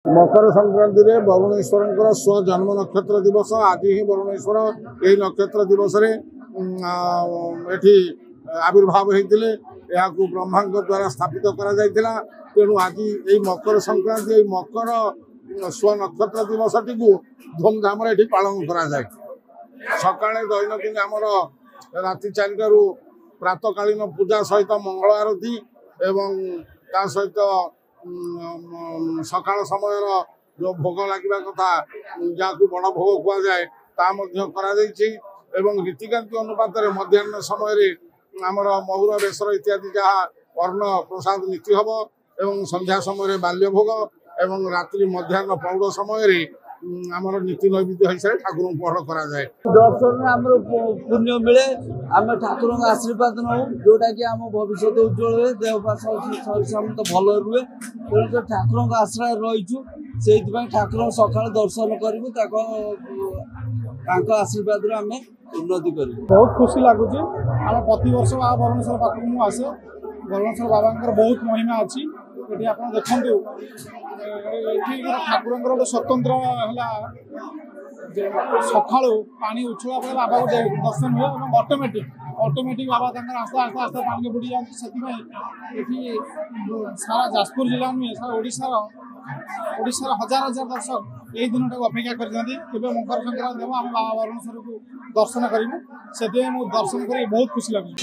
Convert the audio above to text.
मकर संक्रांति रे वरुणेश्वर स्व जन्म नक्षत्र दिवस आज ही वरुणेश्वर यही नक्षत्र दिवस रे एठी आविर्भाव होते ब्रह्मा द्वारा स्थापित करा तेणु आज यही मकर संक्रांति मकर स्व नक्षत्र दिवस टी धूमधाम पालन करा सका दैनंदिन आमर राति 4 प्रातकालीन पूजा सहित मंगल आरती एवं ता सहित सका समय जो भोग लगे कथा जहाँ बड़ भोग कह जाए रीतिकांति अनुपात मध्याह्न समय आमर महुर बेसर इत्यादि जहाँ अर्ण प्रसाद नीति हम एवं संध्या समय बाल्य भोग एवं रात्रि मध्याह्न पौड़ समय आमर नीति नैवेद्य हो सारे ठाकुर पहड़ करा जाए। दर्शन आमर पुण्य मिले आम ठाकुर आशीर्वाद नौ जोटा कि आम भविष्य उज्जवल हुए देहपा शरीर भल रुए तेणु ठाकुर आश्रय रहीचु से ठाकुर सका दर्शन करूँ आशीर्वाद आम उन्नति कर बहुत खुशी लगुच आम प्रति वर्ष वरुणेश्वर पाक मुझे वरुणेश्वर बाबा बहुत महिमा अच्छी ये आप देखु ठाकुर गोटे स्वतंत्र सका पा उछला बाबा को दर्शन हुए ऑटोमेटिक बाबा आस्ते आस्ते आस्ते पानी बुड़ी जाती से सारा जाजपुर जिला नुहे सारा ओडिशार हजार हजार दर्शक यही दिन टाइम अपेक्षा कर मकर संक्रांति हम आम बाबा वरुणेश्वर को दर्शन करूँ से दर्शन कर बहुत खुशी लगे।